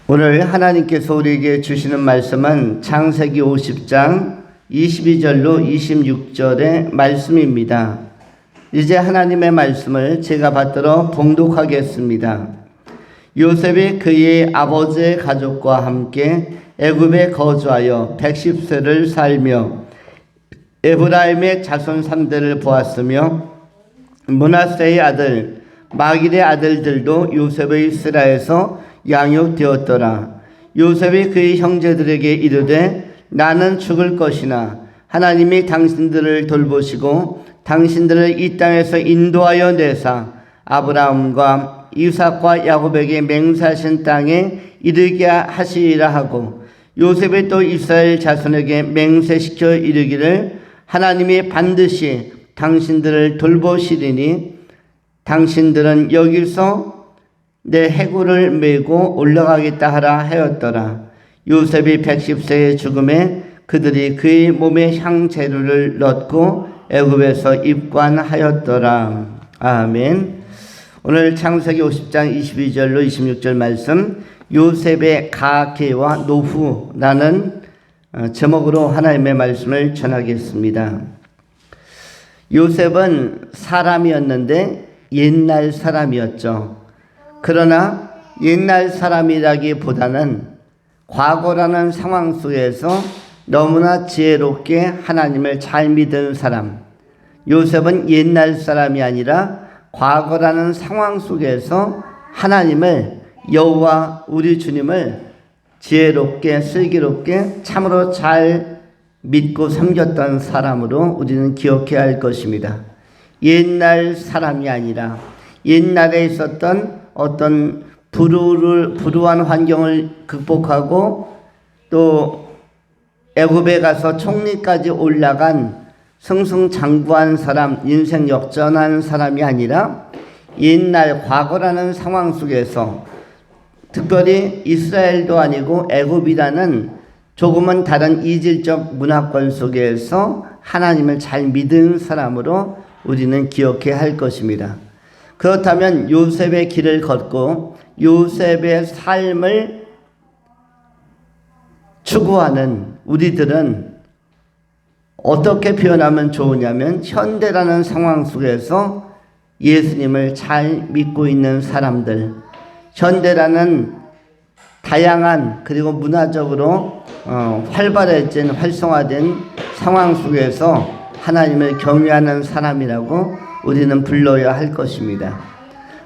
오늘 하나님께서 우리에게 주시는 말씀은 창세기 50장 22절로 26절의 말씀입니다. 이제 하나님의 말씀을 제가 받들어 봉독하겠습니다. 요셉이 그의 아버지의 가족과 함께 애굽에 거주하여 110세를 살며 에브라임의 자손 3대를 보았으며 므낫세의 아들 마길의 아들들도 요셉의 스라에서 양육되었더라. 요셉이 그의 형제들에게 이르되 나는 죽을 것이나 하나님이 당신들을 돌보시고 당신들을 이 땅에서 인도하여 내사 아브라함과 이삭과 야곱에게 맹세하신 땅에 이르게 하시리라 하고, 요셉이 또 이스라엘 자손에게 맹세시켜 이르기를 하나님이 반드시 당신들을 돌보시리니 당신들은 여기서 내 해골을 메고 올라가겠다 하라 하였더라. 요셉이 110세의 죽음에 그들이 그의 몸에 향재료를 넣고 애굽에서 입관하였더라. 아멘. 오늘 창세기 50장 22절로 26절 말씀, 요셉의 가계와 노후라는 제목으로 하나님의 말씀을 전하겠습니다. 요셉은 사람이었는데 옛날 사람이었죠. 그러나 옛날 사람이라기보다는 과거라는 상황 속에서 너무나 지혜롭게 하나님을 잘 믿은 사람. 요셉은 옛날 사람이 아니라 과거라는 상황 속에서 하나님을, 여호와 우리 주님을 지혜롭게 슬기롭게 참으로 잘 믿고 섬겼던 사람으로 우리는 기억해야 할 것입니다. 옛날 사람이 아니라 옛날에 있었던 어떤 불우한 환경을 극복하고 또 애굽에 가서 총리까지 올라간 승승장구한 사람, 인생 역전한 사람이 아니라 옛날 과거라는 상황 속에서, 특별히 이스라엘도 아니고 애굽이라는 조금은 다른 이질적 문화권 속에서 하나님을 잘 믿은 사람으로 우리는 기억해야 할 것입니다. 그렇다면 요셉의 길을 걷고 요셉의 삶을 추구하는 우리들은 어떻게 표현하면 좋으냐면, 현대라는 상황 속에서 예수님을 잘 믿고 있는 사람들, 현대라는 다양한 그리고 문화적으로 활발해진 활성화된 상황 속에서 하나님을 경외하는 사람이라고 우리는 불러야 할 것입니다.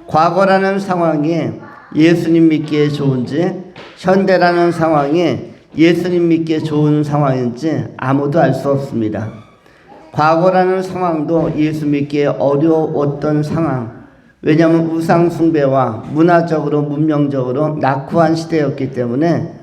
과거라는 상황이 예수님 믿기에 좋은지, 현대라는 상황이 예수님 믿기에 좋은 상황인지 아무도 알 수 없습니다. 과거라는 상황도 예수 믿기에 어려웠던 상황, 왜냐하면 우상 숭배와 문화적으로 문명적으로 낙후한 시대였기 때문에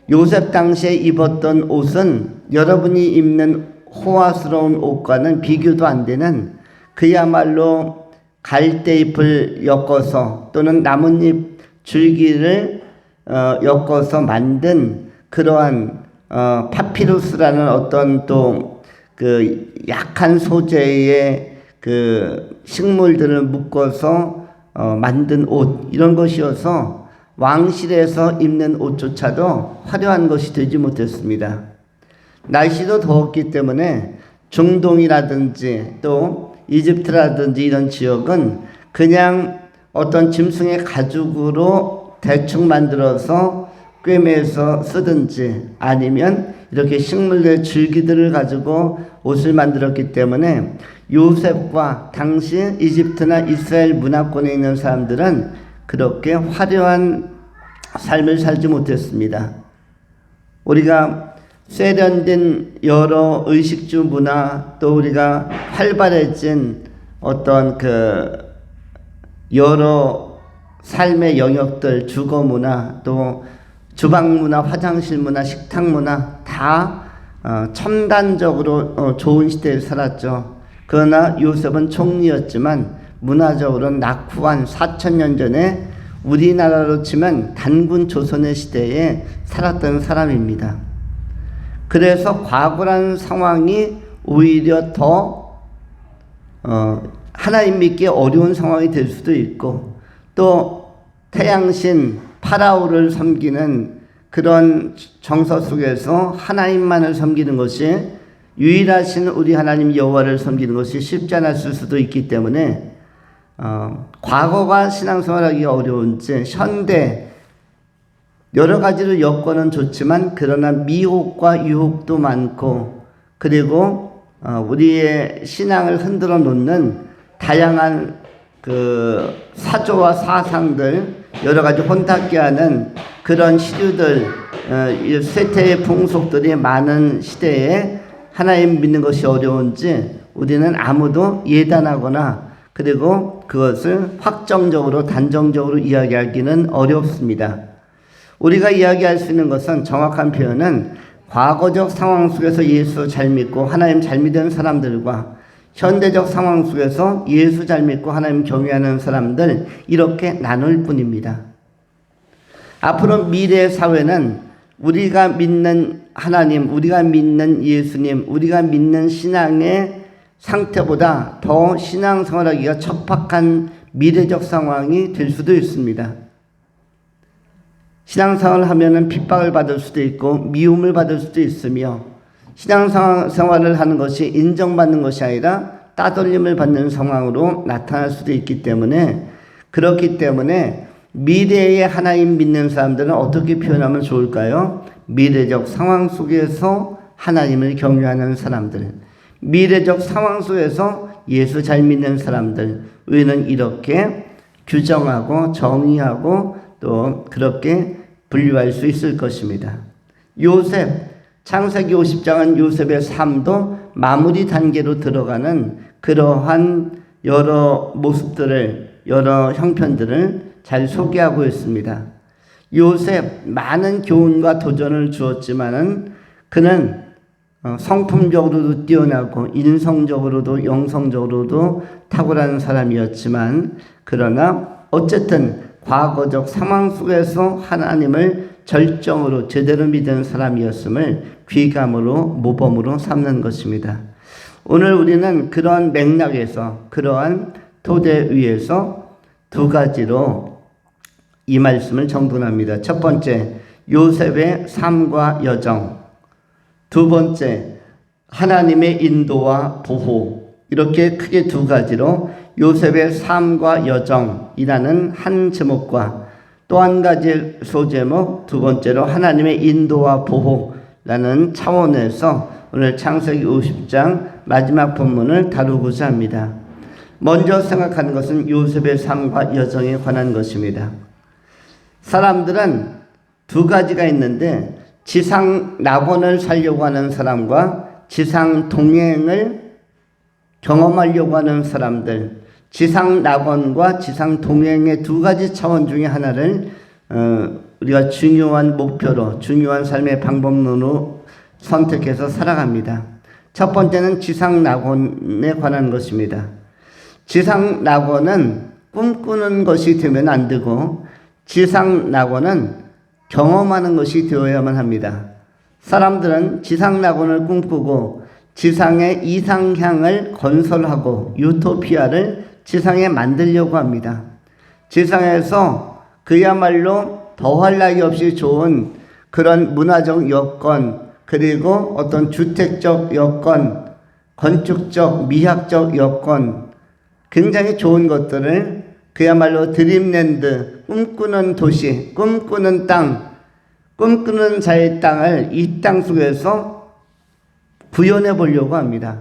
요셉 당시에 입었던 옷은 여러분이 입는 호화스러운 옷과는 비교도 안 되는, 그야말로 갈대잎을 엮어서 또는 나뭇잎 줄기를 엮어서 만든 그러한 파피루스라는 어떤 또 그 약한 소재의 그 식물들을 묶어서 만든 옷, 이런 것이어서 왕실에서 입는 옷조차도 화려한 것이 되지 못했습니다. 날씨도 더웠기 때문에 중동이라든지 또 이집트라든지 이런 지역은 그냥 어떤 짐승의 가죽으로 대충 만들어서 꿰매서 쓰든지 아니면 이렇게 식물의 줄기들을 가지고 옷을 만들었기 때문에 요셉과 당시 이집트나 이스라엘 문화권에 있는 사람들은 그렇게 화려한 삶을 살지 못했습니다. 우리가 세련된 여러 의식주 문화, 또 우리가 활발해진 어떤 그 여러 삶의 영역들, 주거 문화, 또 주방 문화, 화장실 문화, 식탁 문화 다 첨단적으로 좋은 시대에 살았죠. 그러나 요셉은 총리였지만 문화적으로는 낙후한 4,000년 전에 우리나라로 치면 단군 조선의 시대에 살았던 사람입니다. 그래서 과거라는 상황이 오히려 더 하나님 믿기 어려운 상황이 될 수도 있고, 또 태양신 파라오를 섬기는 그런 정서 속에서 하나님만을 섬기는 것이, 유일하신 우리 하나님 여호와를 섬기는 것이 쉽지 않았을 수도 있기 때문에 과거가 신앙생활하기가 어려운지 현대 여러 가지로 여건은 좋지만 그러나 미혹과 유혹도 많고, 그리고 우리의 신앙을 흔들어 놓는 다양한 그 사조와 사상들, 여러 가지 혼탁게 하는 그런 시류들, 쇠퇴의 풍속들이 많은 시대에 하나님 믿는 것이 어려운지 우리는 아무도 예단하거나 그리고 그것을 확정적으로 단정적으로 이야기하기는 어렵습니다. 우리가 이야기할 수 있는 것은, 정확한 표현은 과거적 상황 속에서 예수 잘 믿고 하나님 잘 믿는 사람들과 현대적 상황 속에서 예수 잘 믿고 하나님 경외하는 사람들, 이렇게 나눌 뿐입니다. 앞으로 미래의 사회는 우리가 믿는 하나님, 우리가 믿는 예수님, 우리가 믿는 신앙의 상태보다 더 신앙생활하기가 척박한 미래적 상황이 될 수도 있습니다. 신앙생활을 하면은 핍박을 받을 수도 있고 미움을 받을 수도 있으며, 신앙생활을 하는 것이 인정받는 것이 아니라 따돌림을 받는 상황으로 나타날 수도 있기 때문에, 그렇기 때문에 미래의 하나님 믿는 사람들은 어떻게 표현하면 좋을까요? 미래적 상황 속에서 하나님을 경외하는 사람들, 미래적 상황 속에서 예수 잘 믿는 사람들, 우리는 이렇게 규정하고 정의하고 또 그렇게 분류할 수 있을 것입니다. 요셉, 창세기 50장은 요셉의 삶도 마무리 단계로 들어가는 그러한 여러 모습들을, 여러 형편들을 잘 소개하고 있습니다. 요셉, 많은 교훈과 도전을 주었지만은 그는 성품적으로도 뛰어나고 인성적으로도 영성적으로도 탁월한 사람이었지만, 그러나 어쨌든 과거적 상황 속에서 하나님을 절정으로 제대로 믿은 사람이었음을 귀감으로 모범으로 삼는 것입니다. 오늘 우리는 그러한 맥락에서, 그러한 토대 위에서 두 가지로 이 말씀을 정돈합니다. 첫 번째, 요셉의 삶과 여정. 두 번째, 하나님의 인도와 보호. 이렇게 크게 두 가지로 요셉의 삶과 여정이라는 한 제목과 또 한 가지 소제목, 두 번째로 하나님의 인도와 보호라는 차원에서 오늘 창세기 50장 마지막 본문을 다루고자 합니다. 먼저 생각하는 것은 요셉의 삶과 여정에 관한 것입니다. 사람들은 두 가지가 있는데, 지상 낙원을 살려고 하는 사람과 지상 동행을 경험하려고 하는 사람들, 지상 낙원과 지상 동행의 두 가지 차원 중에 하나를 우리가 중요한 목표로, 중요한 삶의 방법론으로 선택해서 살아갑니다. 첫 번째는 지상 낙원에 관한 것입니다. 지상 낙원은 꿈꾸는 것이 되면 안 되고, 지상 낙원은 경험하는 것이 되어야만 합니다. 사람들은 지상 낙원을 꿈꾸고 지상의 이상향을 건설하고 유토피아를 지상에 만들려고 합니다. 지상에서 그야말로 더할 나위 없이 좋은 그런 문화적 여건, 그리고 어떤 주택적 여건, 건축적, 미학적 여건, 굉장히 좋은 것들을 그야말로 드림랜드, 꿈꾸는 도시, 꿈꾸는 땅, 꿈꾸는 자의 땅을 이 땅 속에서 구현해 보려고 합니다.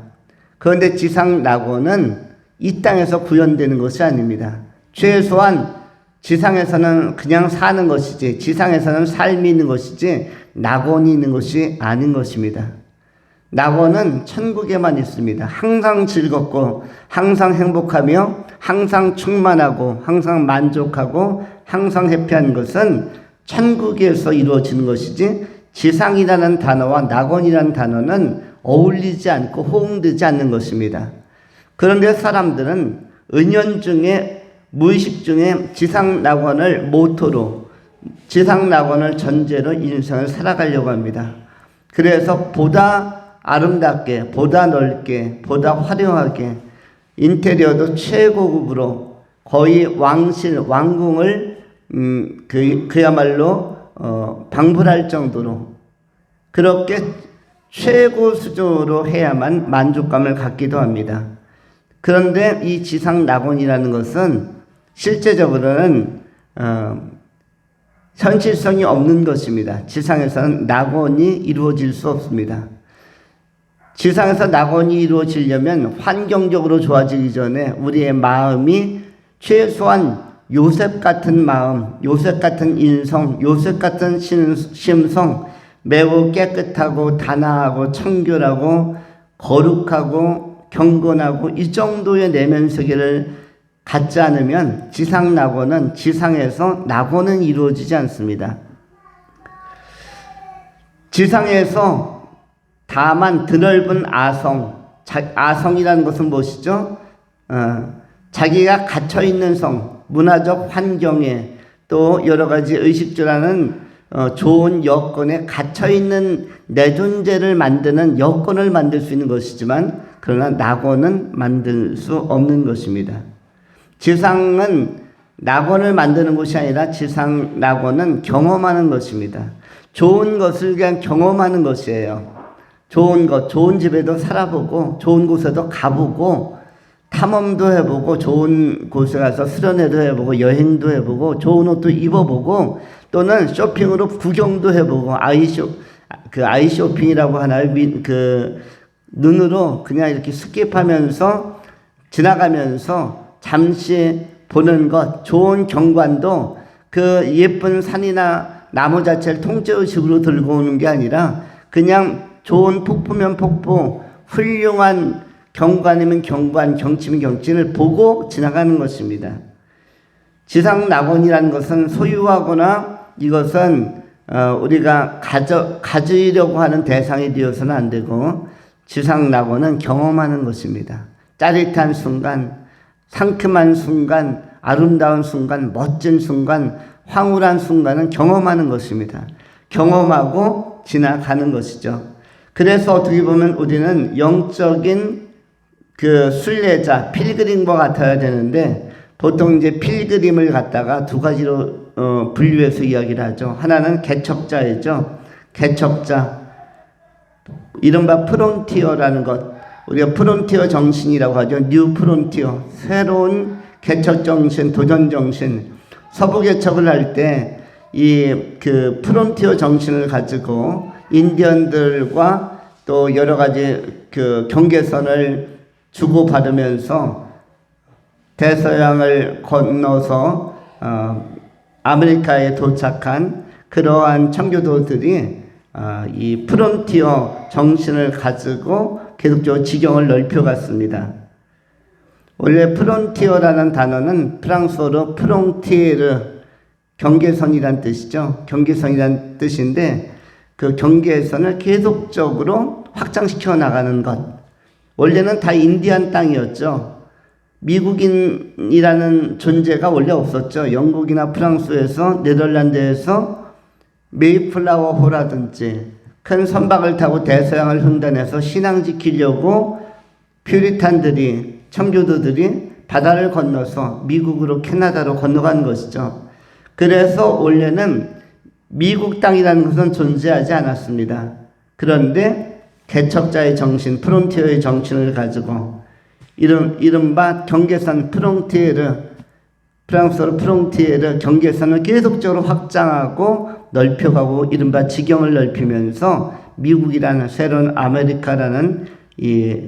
그런데 지상 낙원은 이 땅에서 구현되는 것이 아닙니다. 최소한 지상에서는 그냥 사는 것이지, 지상에서는 삶이 있는 것이지 낙원이 있는 것이 아닌 것입니다. 낙원은 천국에만 있습니다. 항상 즐겁고 항상 행복하며 항상 충만하고 항상 만족하고 항상 해피한 것은 천국에서 이루어지는 것이지, 지상이라는 단어와 낙원이라는 단어는 어울리지 않고 호응되지 않는 것입니다. 그런데 사람들은 은연중에, 무의식 중에 지상 낙원을 모토로, 지상 낙원을 전제로 인생을 살아가려고 합니다. 그래서 보다 아름답게, 보다 넓게, 보다 화려하게, 인테리어도 최고급으로 거의 왕실, 왕궁을 그야말로 방불할 정도로 그렇게 최고 수준으로 해야만 만족감을 갖기도 합니다. 그런데 이 지상 낙원이라는 것은 실제적으로는 현실성이 없는 것입니다. 지상에서는 낙원이 이루어질 수 없습니다. 지상에서 낙원이 이루어지려면 환경적으로 좋아지기 전에 우리의 마음이 최소한 요셉 같은 마음, 요셉 같은 인성, 요셉 같은 심성, 매우 깨끗하고 단아하고 청결하고 거룩하고 경건하고 이 정도의 내면 세계를 갖지 않으면 지상 낙원은 지상에서 낙원은 이루어지지 않습니다. 지상에서 다만 드넓은 아성이라는 것은 무엇이죠? 자기가 갇혀있는 성, 문화적 환경에 또 여러 가지 의식주라는 좋은 여건에 갇혀있는 내 존재를 만드는 여건을 만들 수 있는 것이지만 그러나 낙원은 만들 수 없는 것입니다. 지상은 낙원을 만드는 것이 아니라 지상 낙원은 경험하는 것입니다. 좋은 것을 그냥 경험하는 것이에요. 좋은 것, 좋은 집에도 살아보고 좋은 곳에도 가보고 탐험도 해보고 좋은 곳에 가서 수련회도 해보고 여행도 해보고 좋은 옷도 입어보고 또는 쇼핑으로 구경도 해보고 아이쇼핑이라고 하나요? 눈으로 그냥 이렇게 스킵하면서 지나가면서 잠시 보는 것, 좋은 경관도 그 예쁜 산이나 나무 자체를 통째의식으로 들고 오는 게 아니라 그냥 좋은 폭포면 폭포, 훌륭한 경관이면 경관, 경치면 경치를 보고 지나가는 것입니다. 지상 낙원이라는 것은 소유하거나 이것은 우리가 가지려고 하는 대상이 되어서는 안 되고 지상 낙원은 경험하는 것입니다. 짜릿한 순간, 상큼한 순간, 아름다운 순간, 멋진 순간, 황홀한 순간은 경험하는 것입니다. 경험하고 지나가는 것이죠. 그래서 어떻게 보면 우리는 영적인 그 순례자, 필그림과 같아야 되는데 보통 이제 필그림을 갖다가 두 가지로 분류해서 이야기를 하죠. 하나는 개척자이죠. 개척자. 이른바 프론티어라는 것. 우리가 프론티어 정신이라고 하죠. 뉴 프론티어. 새로운 개척 정신, 도전 정신. 서부 개척을 할 때 이 그 프론티어 정신을 가지고 인디언들과 또 여러 가지 그 경계선을 주고받으면서 대서양을 건너서 아메리카에 도착한 그러한 청교도들이 이 프론티어 정신을 가지고 계속적으로 지경을 넓혀갔습니다. 원래 프론티어라는 단어는 프랑스어로 프롱티에르, 경계선이란 뜻이죠. 경계선이란 뜻인데 그 경계선을 계속적으로 확장시켜 나가는 것. 원래는 다 인디안 땅이었죠. 미국인이라는 존재가 원래 없었죠. 영국이나 프랑스에서 네덜란드에서 메이플라워호라든지 큰 선박을 타고 대서양을 횡단해서 신앙 지키려고 퓨리탄들이, 청교도들이 바다를 건너서 미국으로 캐나다로 건너간 것이죠. 그래서 원래는 미국 땅이라는 것은 존재하지 않았습니다. 그런데 개척자의 정신, 프론티어의 정신을 가지고 이른바 경계선 프롱티에르, 프랑스어로 프롱티에르 경계선을 계속적으로 확장하고 넓혀가고 이른바 지경을 넓히면서 미국이라는 새로운 아메리카라는 이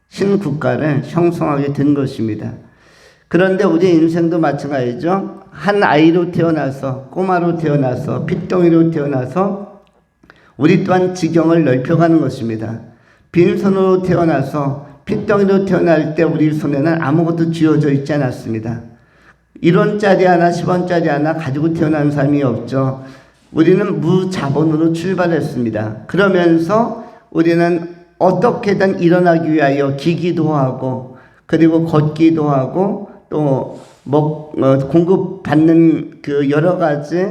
신국가를 형성하게 된 것입니다. 그런데 우리의 인생도 마찬가지죠. 한 아이로 태어나서, 꼬마로 태어나서, 핏덩이로 태어나서 우리 또한 지경을 넓혀가는 것입니다. 빈손으로 태어나서 핏덩이로 태어날 때 우리 손에는 아무것도 쥐어져 있지 않았습니다. 1원짜리 하나 10원짜리 하나 가지고 태어난 사람이 없죠. 우리는 무자본으로 출발했습니다. 그러면서 우리는 어떻게든 일어나기 위하여 기기도 하고 그리고 걷기도 하고 또 공급받는 그 여러 가지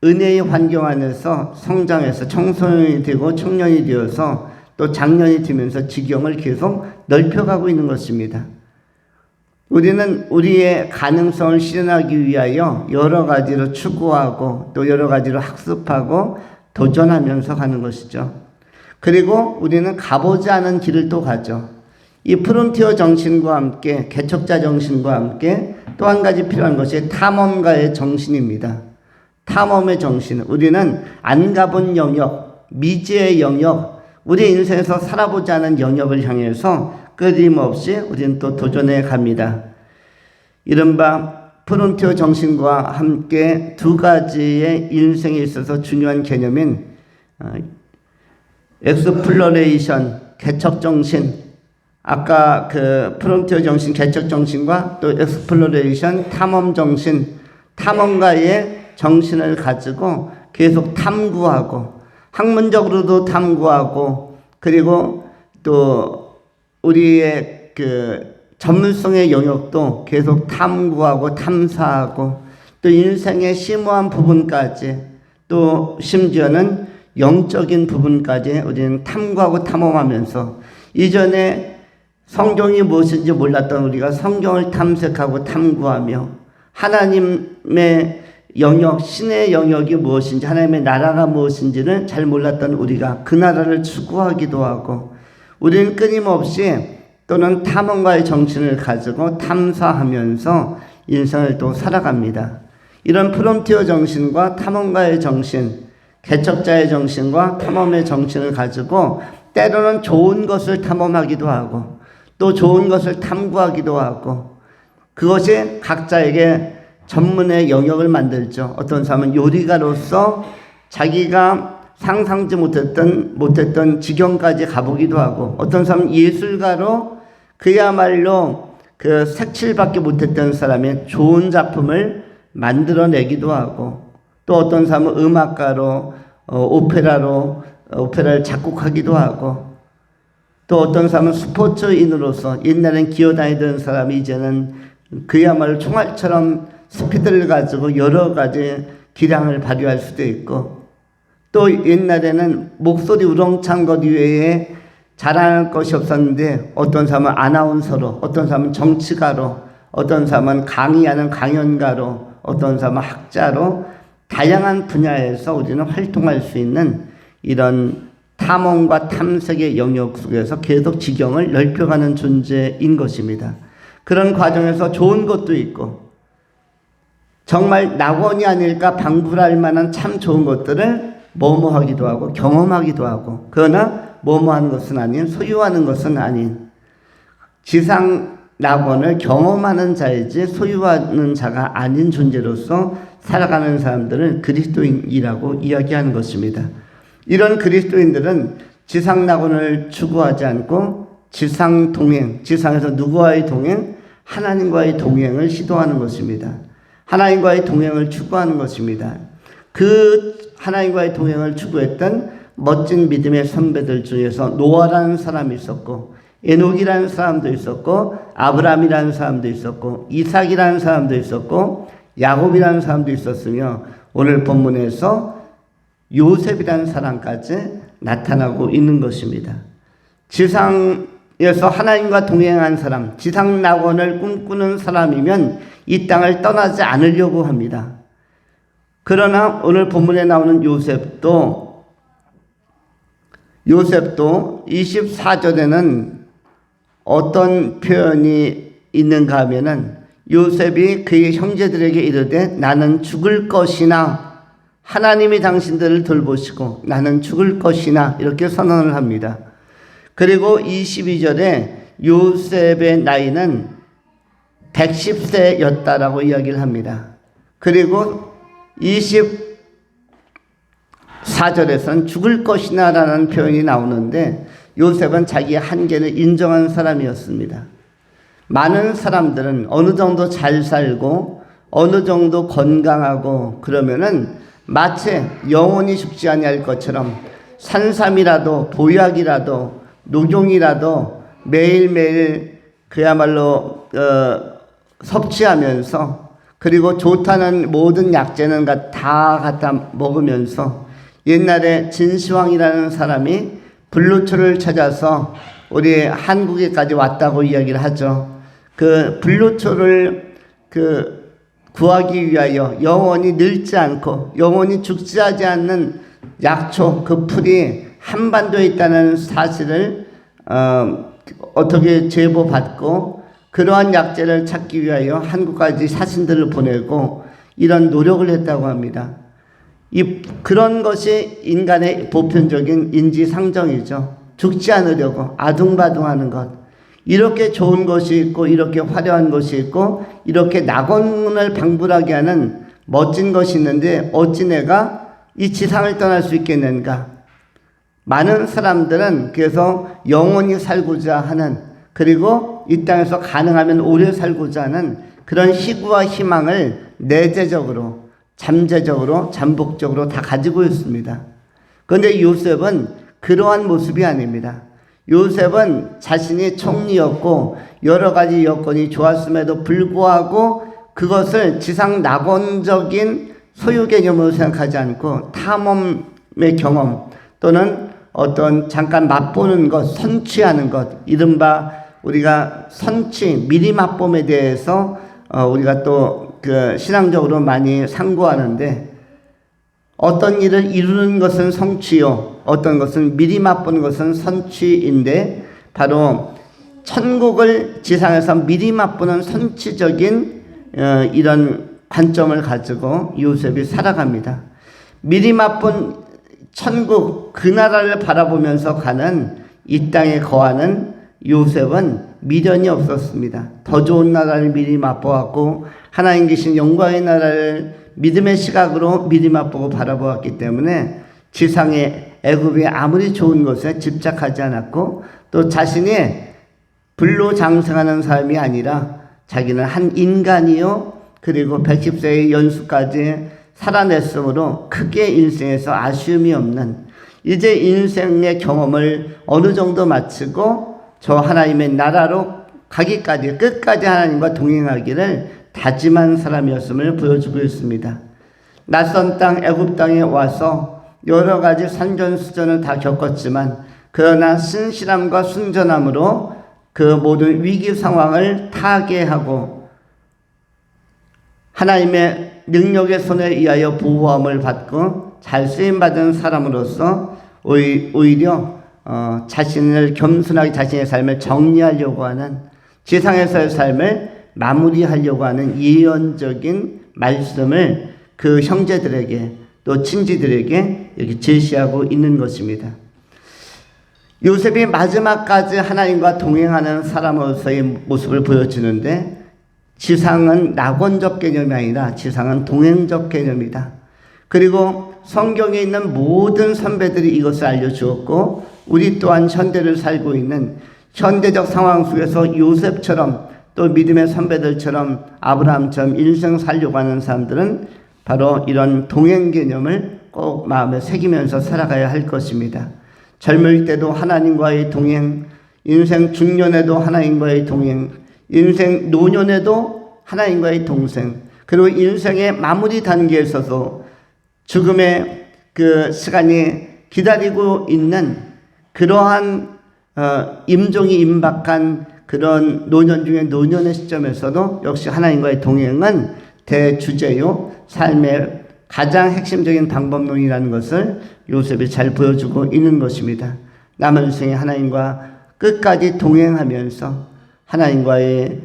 은혜의 환경 안에서 성장해서 청소년이 되고 청년이 되어서 또 장년이 되면서 지경을 계속 넓혀가고 있는 것입니다. 우리는 우리의 가능성을 실현하기 위하여 여러 가지로 추구하고 또 여러 가지로 학습하고 도전하면서 가는 것이죠. 그리고 우리는 가보지 않은 길을 또 가죠. 이 프론티어 정신과 함께 개척자 정신과 함께 또 한 가지 필요한 것이 탐험가의 정신입니다. 탐험의 정신. 우리는 안 가본 영역, 미지의 영역, 우리 인생에서 살아보지 않은 영역을 향해서 끊임없이 우리는 또 도전해 갑니다. 이른바 프론티어 정신과 함께 두 가지의 인생에 있어서 중요한 개념인 엑스플로레이션, 개척 정신, 아까 그 프론티어 정신, 개척 정신과 또 엑스플로레이션, 탐험 정신, 탐험가의 정신을 가지고 계속 탐구하고 학문적으로도 탐구하고 그리고 또 우리의 그 전문성의 영역도 계속 탐구하고 탐사하고 또 인생의 심오한 부분까지 또 심지어는 영적인 부분까지 우리는 탐구하고 탐험하면서 이전에 성경이 무엇인지 몰랐던 우리가 성경을 탐색하고 탐구하며 하나님의 영역, 신의 영역이 무엇인지 하나님의 나라가 무엇인지를 잘 몰랐던 우리가 그 나라를 추구하기도 하고 우리는 끊임없이 또는 탐험가의 정신을 가지고 탐사하면서 인생을 또 살아갑니다. 이런 프론티어 정신과 탐험가의 정신, 개척자의 정신과 탐험의 정신을 가지고 때로는 좋은 것을 탐험하기도 하고 또 좋은 것을 탐구하기도 하고 그것이 각자에게 전문의 영역을 만들죠. 어떤 사람은 요리가로서 자기가 상상지 못했던 지경까지 가보기도 하고 어떤 사람은 예술가로 그야말로 그 색칠밖에 못했던 사람이 좋은 작품을 만들어내기도 하고 또 어떤 사람은 음악가로 오페라를 작곡하기도 하고 또 어떤 사람은 스포츠인으로서 옛날엔 기어다니던 사람이 이제는 그야말로 총알처럼 스피드를 가지고 여러 가지 기량을 발휘할 수도 있고 또 옛날에는 목소리 우렁찬 것 외에 잘할 것이 없었는데 어떤 사람은 아나운서로 어떤 사람은 정치가로 어떤 사람은 강의하는 강연가로 어떤 사람은 학자로 다양한 분야에서 우리는 활동할 수 있는 이런 탐험과 탐색의 영역 속에서 계속 지경을 넓혀가는 존재인 것입니다. 그런 과정에서 좋은 것도 있고 정말 낙원이 아닐까 방불할 만한 참 좋은 것들을 뭐뭐하기도 하고 경험하기도 하고 그러나 뭐뭐하는 것은 아닌 소유하는 것은 아닌 지상 낙원을 경험하는 자이지 소유하는 자가 아닌 존재로서 살아가는 사람들을 그리스도인이라고 이야기하는 것입니다. 이런 그리스도인들은 지상 낙원을 추구하지 않고 지상 동행, 지상에서 누구와의 동행? 하나님과의 동행을 시도하는 것입니다. 하나님과의 동행을 추구하는 것입니다. 그 하나님과의 동행을 추구했던 멋진 믿음의 선배들 중에서 노아라는 사람이 있었고 에녹이라는 사람도 있었고 아브라함이라는 사람도 있었고 이삭이라는 사람도 있었고 야곱이라는 사람도 있었으며 오늘 본문에서 요셉이라는 사람까지 나타나고 있는 것입니다. 지상에서 하나님과 동행한 사람, 지상 낙원을 꿈꾸는 사람이면 이 땅을 떠나지 않으려고 합니다. 그러나 오늘 본문에 나오는 요셉도 24절에는 어떤 표현이 있는가 하면은 요셉이 그의 형제들에게 이르되 나는 죽을 것이나 하나님이 당신들을 돌보시고 나는 죽을 것이나 이렇게 선언을 합니다. 그리고 22절에 요셉의 나이는 110세였다라고 이야기를 합니다. 그리고 24절에서는 죽을 것이나 라는 표현이 나오는데 요셉은 자기의 한계를 인정한 사람이었습니다. 많은 사람들은 어느 정도 잘 살고 어느 정도 건강하고 그러면은 마치 영원히 죽지 아니할 것처럼 산삼이라도 보약이라도 녹용이라도 매일매일 그야말로 섭취하면서 그리고 좋다는 모든 약재는 다 갖다 먹으면서 옛날에 진시황이라는 사람이 불로초를 찾아서 우리 한국에까지 왔다고 이야기를 하죠. 그 불로초를 구하기 위하여 영원히 늙지 않고 영원히 죽지 하지 않는 약초, 그 풀이 한반도에 있다는 사실을 어떻게 제보받고 그러한 약재를 찾기 위하여 한국까지 사신들을 보내고 이런 노력을 했다고 합니다. 그런 것이 인간의 보편적인 인지상정이죠. 죽지 않으려고 아둥바둥하는 것. 이렇게 좋은 것이 있고 이렇게 화려한 것이 있고 이렇게 낙원을 방불하게 하는 멋진 것이 있는데 어찌 내가 이 지상을 떠날 수 있겠는가. 많은 사람들은 그래서 영원히 살고자 하는, 그리고 이 땅에서 가능하면 오래 살고자 하는 그런 희구와 희망을 내재적으로, 잠재적으로, 잠복적으로 다 가지고 있습니다. 그런데 요셉은 그러한 모습이 아닙니다. 요셉은 자신이 총리였고 여러 가지 여건이 좋았음에도 불구하고 그것을 지상 낙원적인 소유 개념으로 생각하지 않고 탐험의 경험 또는 어떤 잠깐 맛보는 것, 선취하는 것, 이른바 우리가 선취, 미리 맛봄에 대해서 우리가 또 신앙적으로 많이 상고하는데, 어떤 일을 이루는 것은 성취요, 어떤 것은 미리 맛보는 것은 선취인데, 바로 천국을 지상에서 미리 맛보는 선취적인 이런 관점을 가지고 요셉이 살아갑니다. 미리 맛본 천국, 그 나라를 바라보면서 가는 이 땅에 거하는 요셉은 미련이 없었습니다. 더 좋은 나라를 미리 맛보았고 하나님 계신 영광의 나라를 믿음의 시각으로 미리 맛보고 바라보았기 때문에 지상의 애굽이 아무리 좋은 것에 집착하지 않았고, 또 자신이 불로장생하는 삶이 아니라 자기는 한 인간이요, 그리고 110세의 연수까지 살아냈으므로 크게 인생에서 아쉬움이 없는, 이제 인생의 경험을 어느 정도 마치고 저 하나님의 나라로 가기까지, 끝까지 하나님과 동행하기를 다짐한 사람이었음을 보여주고 있습니다. 낯선 땅 애굽 땅에 와서 여러 가지 산전수전을 다 겪었지만 그러나 신실함과 순전함으로 그 모든 위기 상황을 타개하고 하나님의 능력의 손에 의하여 보호함을 받고 잘 쓰임받은 사람으로서 오히려 자신을 겸손하게 자신의 삶을 정리하려고 하는, 지상에서의 삶을 마무리하려고 하는 예언적인 말씀을 그 형제들에게 또 친지들에게 이렇게 제시하고 있는 것입니다. 요셉이 마지막까지 하나님과 동행하는 사람으로서의 모습을 보여주는데, 지상은 낙원적 개념이 아니라 지상은 동행적 개념이다. 그리고 성경에 있는 모든 선배들이 이것을 알려주었고, 우리 또한 현대를 살고 있는 현대적 상황 속에서 요셉처럼 또 믿음의 선배들처럼 아브라함처럼 인생 살려고 하는 사람들은 바로 이런 동행 개념을 꼭 마음에 새기면서 살아가야 할 것입니다. 젊을 때도 하나님과의 동행, 인생 중년에도 하나님과의 동행, 인생 노년에도 하나님과의 동생, 그리고 인생의 마무리 단계에 있어서 죽음의 그 시간이 기다리고 있는 그러한 임종이 임박한 그런 노년 중에 노년의 시점에서도 역시 하나님과의 동행은 대주제요, 삶의 가장 핵심적인 방법론이라는 것을 요셉이 잘 보여주고 있는 것입니다. 남은 인생에 하나님과 끝까지 동행하면서 하나님과의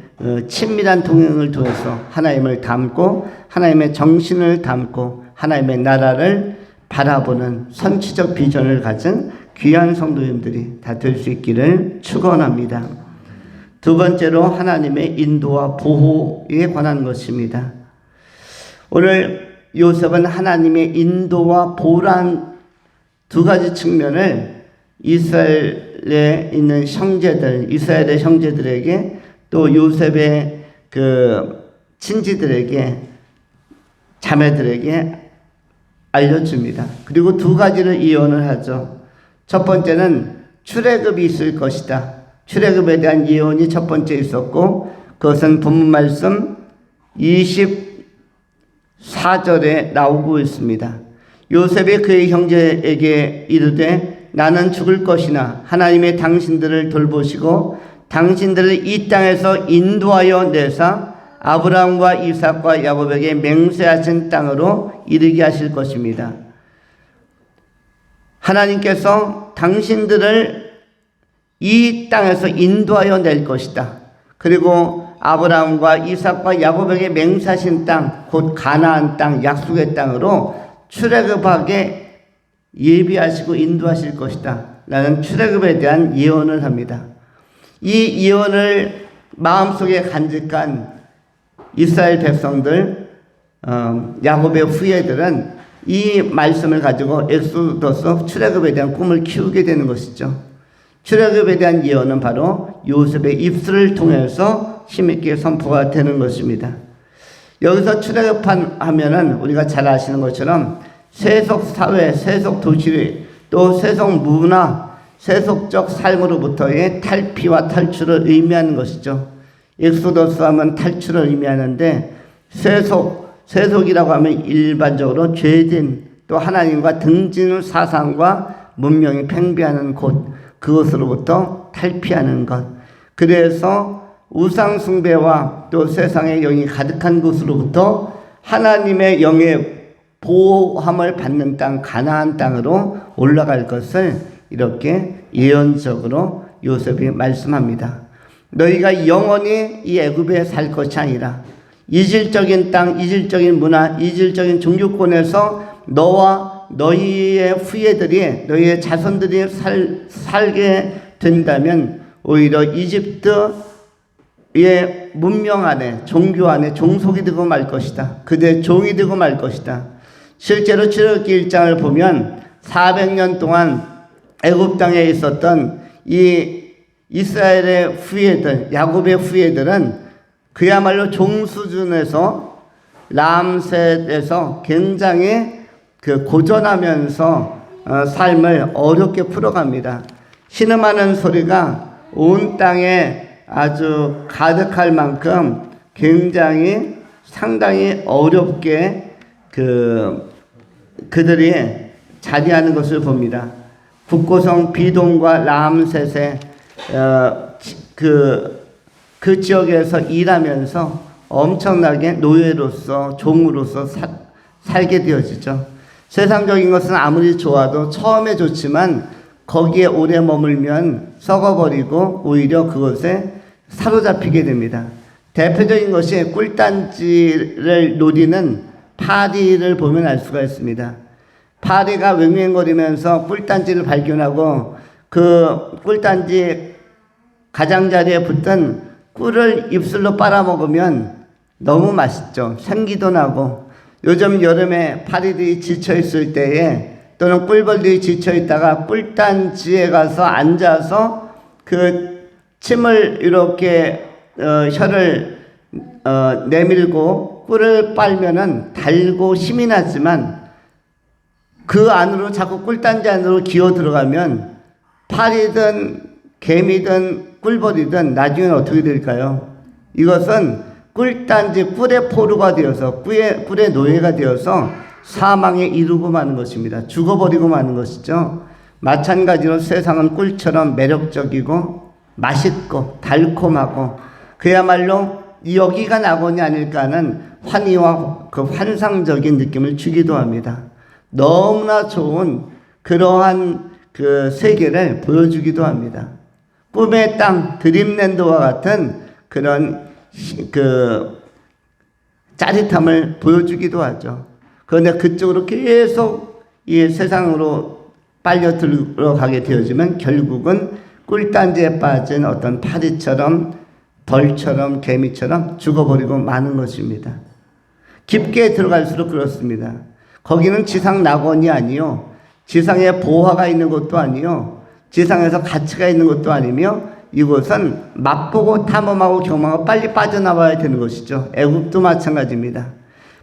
친밀한 동행을 통해서 하나님을 닮고 하나님의 정신을 닮고 하나님의 나라를 바라보는 선취적 비전을 가진 귀한 성도님들이 다 될 수 있기를 축원합니다. 두 번째로 하나님의 인도와 보호에 관한 것입니다. 오늘 요셉은 하나님의 인도와 보호란 두 가지 측면을 이스라엘에 있는 형제들, 이스라엘의 형제들에게 또 요셉의 그 친지들에게, 자매들에게 알려줍니다. 그리고 두 가지를 예언을 하죠. 첫 번째는 출애굽이 있을 것이다. 출애굽에 대한 예언이 첫 번째 있었고, 그것은 본문 말씀 24절에 나오고 있습니다. 요셉이 그의 형제에게 이르되 나는 죽을 것이나 하나님의 당신들을 돌보시고 당신들을 이 땅에서 인도하여 내사 아브라함과 이삭과 야곱에게 맹세하신 땅으로 이르게 하실 것입니다. 하나님께서 당신들을 이 땅에서 인도하여 낼 것이다. 그리고 아브라함과 이삭과 야곱에게 맹세하신 땅, 곧 가나안 땅, 약속의 땅으로 출애굽하게 예비하시고 인도하실 것이다 라는 출애굽에 대한 예언을 합니다. 이 예언을 마음속에 간직한 이스라엘 백성들, 야곱의 후예들은 이 말씀을 가지고 엑소더스 출애굽에 대한 꿈을 키우게 되는 것이죠. 출애굽에 대한 예언은 바로 요셉의 입술을 통해서 힘있게 선포가 되는 것입니다. 여기서 출애굽하면은 우리가 잘 아시는 것처럼 세속 사회, 세속 도시, 또 세속 문화, 세속적 삶으로부터의 탈피와 탈출을 의미하는 것이죠. 엑소더스 하면 탈출을 의미하는데 세속이라고 하면 일반적으로 죄진 또 하나님과 등진 사상과 문명이 팽배하는 곳, 그것으로부터 탈피하는 것. 그래서 우상 숭배와 또 세상의 영이 가득한 곳으로부터 하나님의 영의 보호함을 받는 땅, 가나안 땅으로 올라갈 것을 이렇게 예언적으로 요셉이 말씀합니다. 너희가 영원히 이 애굽에 살 것이 아니라 이질적인 땅, 이질적인 문화, 이질적인 종교권에서 너와 너희의 후예들이, 너희의 자손들이 살게 된다면 오히려 이집트의 문명 안에, 종교 안에 종속이 되고 말 것이다. 그들의 종이 되고 말 것이다. 실제로 출애굽기 1장을 보면 400년 동안 애굽 땅에 있었던 이 이스라엘의 후예들, 야곱의 후예들은 그야말로 종 수준에서 람셋에서 굉장히 고전하면서 삶을 어렵게 풀어갑니다. 신음하는 소리가 온 땅에 아주 가득할 만큼 굉장히 상당히 어렵게 그들이 자리하는 것을 봅니다. 북고성 비동과 람셋의 그 지역에서 일하면서 엄청나게 노예로서 종으로서 살게 되어지죠. 세상적인 것은 아무리 좋아도 처음에 좋지만 거기에 오래 머물면 썩어버리고 오히려 그것에 사로잡히게 됩니다. 대표적인 것이 꿀단지를 노리는 파리를 보면 알 수가 있습니다. 파리가 웽웽거리면서 꿀단지를 발견하고 그 꿀단지 가장자리에 붙은 꿀을 입술로 빨아먹으면 너무 맛있죠. 생기도 나고, 요즘 여름에 파리들이 지쳐있을 때에 또는 꿀벌들이 지쳐있다가 꿀단지에 가서 앉아서 그 침을 이렇게 혀를 내밀고 꿀을 빨면은 달고 힘이 나지만 그 안으로 자꾸 꿀단지 안으로 기어 들어가면 파리든 개미든 꿀벌이든 나중에는 어떻게 될까요? 이것은 꿀단지 꿀의 포로가 되어서 꿀의 노예가 되어서 사망에 이르고 마는 것입니다. 죽어버리고 마는 것이죠. 마찬가지로 세상은 꿀처럼 매력적이고 맛있고 달콤하고 그야말로 여기가 낙원이 아닐까 하는 환희와 그 환상적인 느낌을 주기도 합니다. 너무나 좋은 그러한 그 세계를 보여주기도 합니다. 꿈의 땅, 드림랜드와 같은 그런 그 짜릿함을 보여주기도 하죠. 그런데 그쪽으로 계속 이 세상으로 빨려 들어가게 되어지면 결국은 꿀단지에 빠진 어떤 파리처럼 벌처럼 개미처럼 죽어버리고 마는 것입니다. 깊게 들어갈수록 그렇습니다. 거기는 지상 낙원이 아니요, 지상에 보화가 있는 것도 아니요, 지상에서 가치가 있는 것도 아니며 이곳은 맛보고 탐험하고 경험하고 빨리 빠져나와야 되는 것이죠. 애굽도 마찬가지입니다.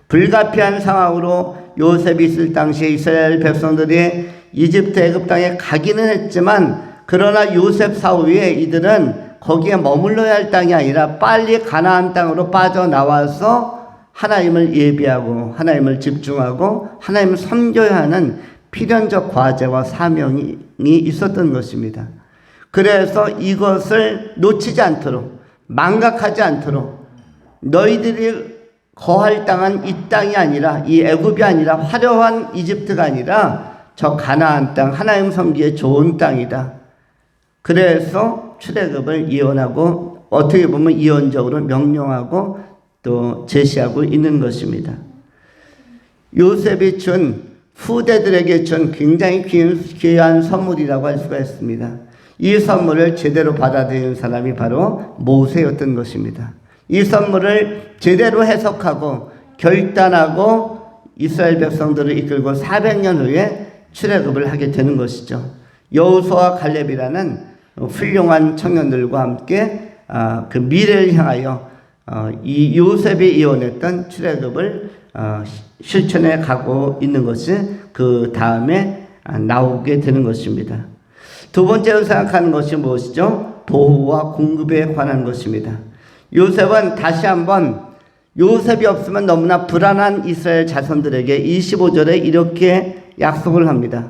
불가피한 상황으로 요셉이 있을 당시에 이스라엘 백성들이 이집트 애굽 땅에 가기는 했지만 그러나 요셉 사후에 이들은 거기에 머물러야 할 땅이 아니라 빨리 가나안 땅으로 빠져나와서 하나님을 예비하고 하나님을 집중하고 하나님을 섬겨야 하는 필연적 과제와 사명이 있었던 것입니다. 그래서 이것을 놓치지 않도록, 망각하지 않도록 너희들이 거할 땅은 이 땅이 아니라, 이 애굽이 아니라, 화려한 이집트가 아니라 저 가나안 땅, 하나님 섬기에 좋은 땅이다. 그래서 출애굽을 예언하고, 어떻게 보면 예언적으로 명령하고 또 제시하고 있는 것입니다. 요셉이 준, 후대들에게 준 굉장히 귀한 선물이라고 할 수가 있습니다. 이 선물을 제대로 받아들이는 사람이 바로 모세였던 것입니다. 이 선물을 제대로 해석하고 결단하고 이스라엘 백성들을 이끌고 400년 후에 출애굽을 하게 되는 것이죠. 여호수아와 갈렙이라는 훌륭한 청년들과 함께 그 미래를 향하여 이 요셉이 예언했던 출애굽을 실천해 가고 있는 것이 그 다음에 나오게 되는 것입니다. 두 번째로 생각하는 것이 무엇이죠? 보호와 공급에 관한 것입니다. 요셉은 다시 한번 요셉이 없으면 너무나 불안한 이스라엘 자손들에게 25절에 이렇게 약속을 합니다.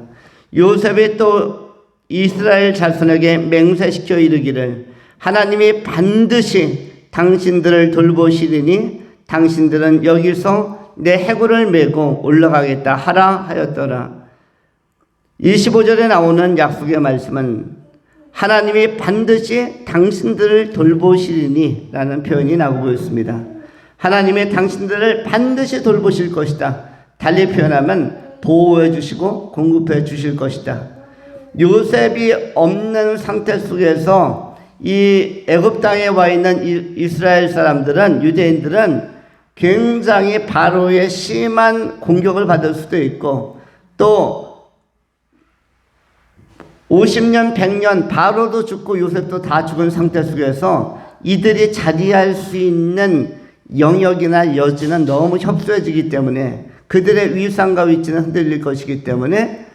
요셉이 또 이스라엘 자손에게 맹세시켜 이르기를 하나님이 반드시 당신들을 돌보시리니 당신들은 여기서 내 해골을 메고 올라가겠다 하라 하였더라. 25절에 나오는 약속의 말씀은 하나님이 반드시 당신들을 돌보시리니 라는 표현이 나오고 있습니다. 하나님이 당신들을 반드시 돌보실 것이다. 달리 표현하면 보호해 주시고 공급해 주실 것이다. 요셉이 없는 상태 속에서 이 애굽 땅에 와 있는 이스라엘 사람들은, 유대인들은 굉장히 바로의 심한 공격을 받을 수도 있고, 또 50년, 100년 바로도 죽고 요셉도 다 죽은 상태 속에서 이들이 자리할 수 있는 영역이나 여지는 너무 협소해지기 때문에, 그들의 위상과 위치는 흔들릴 것이기 때문에,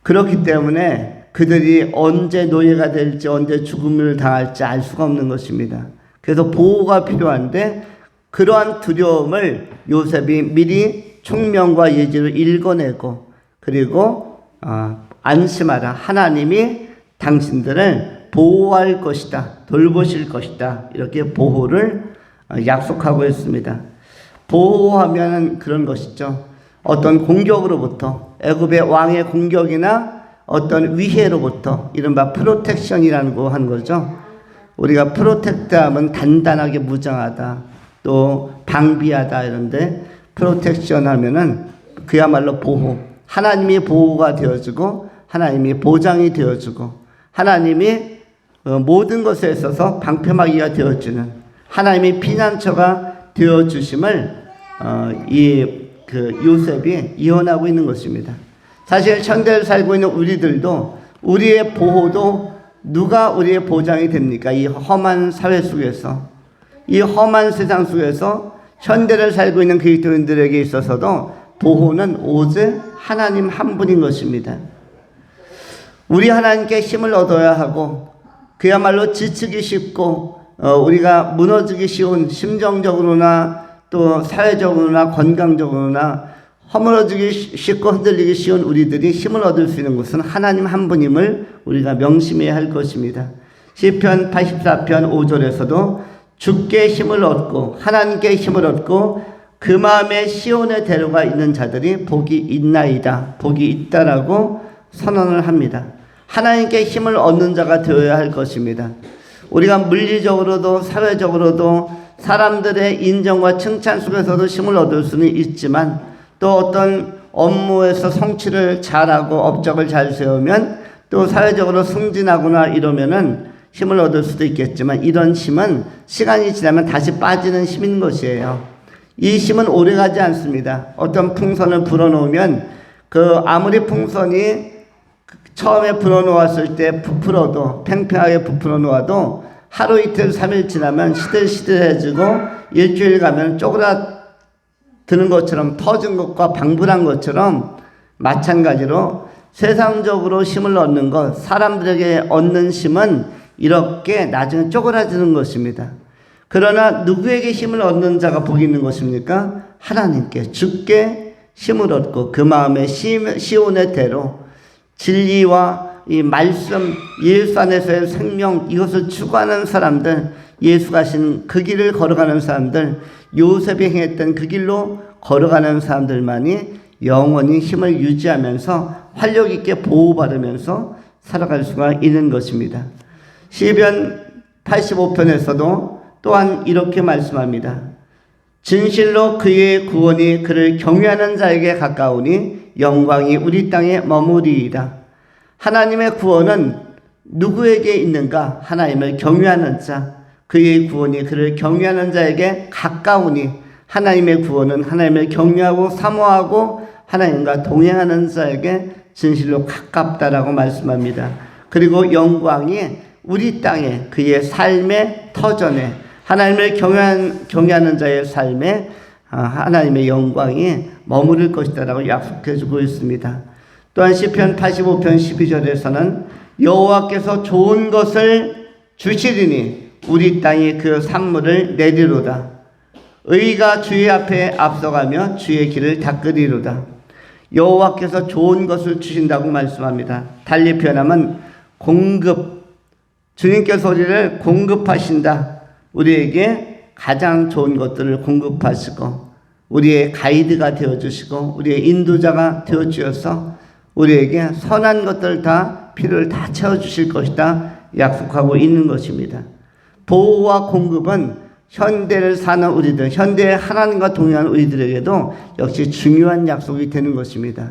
그렇기 때문에 그들이 언제 노예가 될지, 언제 죽음을 당할지 알 수가 없는 것입니다. 그래서 보호가 필요한데, 그러한 두려움을 요셉이 미리 총명과 예지로 읽어내고, 그리고 안심하라, 하나님이 당신들을 보호할 것이다, 돌보실 것이다, 이렇게 보호를 약속하고 있습니다. 보호하면 그런 것이죠. 어떤 공격으로부터, 애굽의 왕의 공격이나 어떤 위해로부터, 이른바 프로텍션이라는 거 한 거죠. 우리가 프로텍트하면 단단하게 무장하다, 또 방비하다 이런데, 프로텍션 하면은 그야말로 보호, 하나님이 보호가 되어주고 하나님이 보장이 되어주고 하나님이 모든 것에 있어서 방패막이가 되어주는, 하나님이 피난처가 되어주심을 요셉이 예언하고 있는 것입니다. 사실 현대를 살고 있는 우리들도, 우리의 보호도 누가 우리의 보장이 됩니까? 이 험한 사회 속에서, 이 험한 세상 속에서 현대를 살고 있는 그리스도인들에게 있어서도 보호는 오직 하나님 한 분인 것입니다. 우리 하나님께 힘을 얻어야 하고, 그야말로 지치기 쉽고 우리가 무너지기 쉬운, 심정적으로나 또 사회적으로나 건강적으로나 허물어지기 쉽고 흔들리기 쉬운 우리들이 힘을 얻을 수 있는 것은 하나님 한 분임을 우리가 명심해야 할 것입니다. 시편 84편 5절에서도 주께 힘을 얻고 하나님께 힘을 얻고 그 마음에 시온의 대로가 있는 자들이 복이 있나이다, 복이 있다라고 선언을 합니다. 하나님께 힘을 얻는 자가 되어야 할 것입니다. 우리가 물리적으로도 사회적으로도 사람들의 인정과 칭찬 속에서도 힘을 얻을 수는 있지만, 또 어떤 업무에서 성취를 잘하고 업적을 잘 세우면 또 사회적으로 승진하거나 이러면은 힘을 얻을 수도 있겠지만, 이런 힘은 시간이 지나면 다시 빠지는 힘인 것이에요. 이 힘은 오래가지 않습니다. 어떤 풍선을 불어놓으면 아무리 풍선이 처음에 불어놓았을 때 부풀어도, 팽팽하게 부풀어 놓아도 하루 이틀 3일 지나면 시들시들해지고 일주일 가면 쪼그라드는 것처럼, 터진 것과 방불한 것처럼 마찬가지로 세상적으로 힘을 얻는 것, 사람들에게 얻는 힘은 이렇게 나중에 쪼그라드는 것입니다. 그러나 누구에게 힘을 얻는 자가 복이 있는 것입니까? 하나님께, 주께 힘을 얻고 그 마음에 시온의 대로 진리와 이 말씀, 예수 안에서의 생명, 이것을 추구하는 사람들, 예수 가신 그 길을 걸어가는 사람들, 요셉이 행했던 그 길로 걸어가는 사람들만이 영원히 힘을 유지하면서 활력 있게 보호받으면서 살아갈 수가 있는 것입니다. 시편 85편에서도 또한 이렇게 말씀합니다. 진실로 그의 구원이 그를 경외하는 자에게 가까우니 영광이 우리 땅에 머무리이다. 하나님의 구원은 누구에게 있는가? 하나님을 경외하는 자, 그의 구원이 그를 경외하는 자에게 가까우니, 하나님의 구원은 하나님을 경외하고 사모하고 하나님과 동행하는 자에게 진실로 가깝다라고 말씀합니다. 그리고 영광이 우리 땅에, 그의 삶의 터전에, 하나님을 경외하는 자의 삶에 하나님의 영광이 머무를 것이다라고 약속해 주고 있습니다. 또한 시편 85편 12절에서는 여호와께서 좋은 것을 주시리니 우리 땅에 그 산물을 내리로다. 의가 주의 앞에 앞서가며 주의 길을 닦으리로다. 여호와께서 좋은 것을 주신다고 말씀합니다. 달리 표현하면 공급, 주님께서 우리를 공급하신다. 우리에게 가장 좋은 것들을 공급하시고 우리의 가이드가 되어주시고 우리의 인도자가 되어주셔서 우리에게 선한 것들 다 필요를 다 채워주실 것이다 약속하고 있는 것입니다. 보호와 공급은 현대를 사는 우리들, 현대의 하나님과 동행하는 우리들에게도 역시 중요한 약속이 되는 것입니다.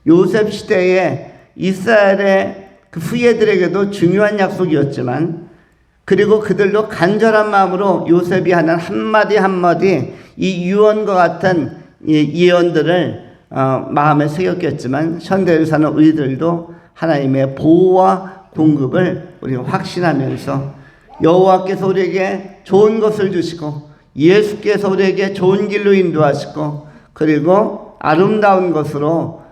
요셉 시대에 이스라엘의 그 후예들에게도 중요한 약속이었지만, 그리고 그들도 간절한 마음으로 요셉이 하는 한마디 한마디 이 유언과 같은 예언들을 마음에 새겼겠지만, 현대를 사는 우리들도 하나님의 보호와 공급을 우리가 확신하면서 여호와께서 우리에게 좋은 것을 주시고 예수께서 우리에게 좋은 길로 인도하시고 그리고 아름다운 것으로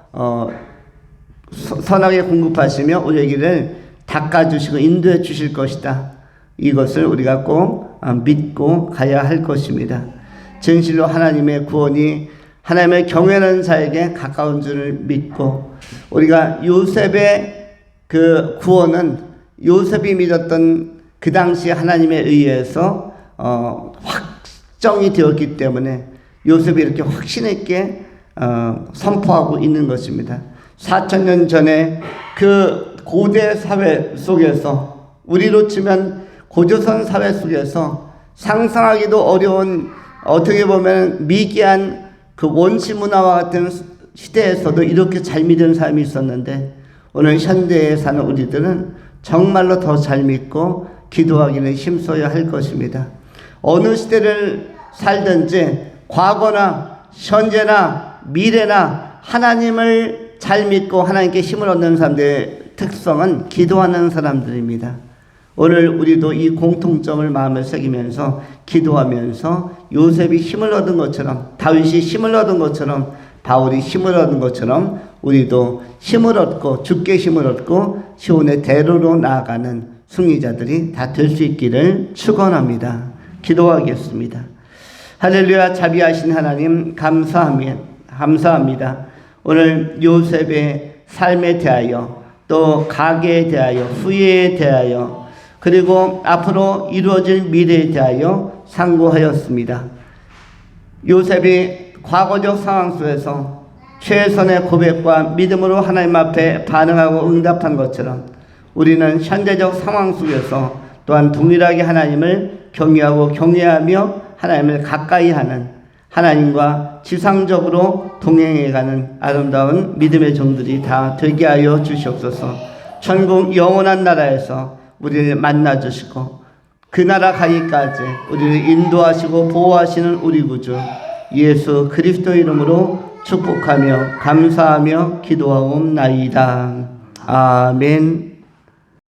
선하게 공급하시며 우리에게를 닦아주시고 인도해 주실 것이다. 이것을 우리가 꼭 믿고 가야 할 것입니다. 진실로 하나님의 구원이 하나님의 경외하는 자에게 가까운 줄을 믿고, 우리가 요셉의 그 구원은 요셉이 믿었던 그 당시 하나님에 의해서 확정이 되었기 때문에 요셉이 이렇게 확신 있게 선포하고 있는 것입니다. 4,000년 전에 그 고대 사회 속에서, 우리로 치면 고조선 사회 속에서 상상하기도 어려운, 어떻게 보면 미개한 그 원시 문화와 같은 시대에서도 이렇게 잘 믿는 사람이 있었는데, 오늘 현대에 사는 우리들은 정말로 더 잘 믿고 기도하기는 힘써야 할 것입니다. 어느 시대를 살든지 과거나 현재나 미래나 하나님을 잘 믿고 하나님께 힘을 얻는 사람들의 특성은 기도하는 사람들입니다. 오늘 우리도 이 공통점을 마음에 새기면서 기도하면서 요셉이 힘을 얻은 것처럼, 다윗이 힘을 얻은 것처럼, 바울이 힘을 얻은 것처럼 우리도 힘을 얻고 주께 힘을 얻고 시온의 대로로 나아가는 승리자들이 다 될 수 있기를 축원합니다. 기도하겠습니다. 할렐루야. 자비하신 하나님 감사합니다. 오늘 요셉의 삶에 대하여, 또 가계에 대하여, 후예에 대하여, 그리고 앞으로 이루어질 미래에 대하여 상고하였습니다. 요셉이 과거적 상황 속에서 최선의 고백과 믿음으로 하나님 앞에 반응하고 응답한 것처럼 우리는 현대적 상황 속에서 또한 동일하게 하나님을 경외하고 경외하며 하나님을 가까이 하는, 하나님과 지상적으로 동행해가는 아름다운 믿음의 종들이 다 되게 하여 주시옵소서. 천국 영원한 나라에서 우리를 만나주시고 그 나라 가기까지 우리를 인도하시고 보호하시는 우리 구주 예수 그리스도 이름으로 축복하며 감사하며 기도하옵나이다. 아멘.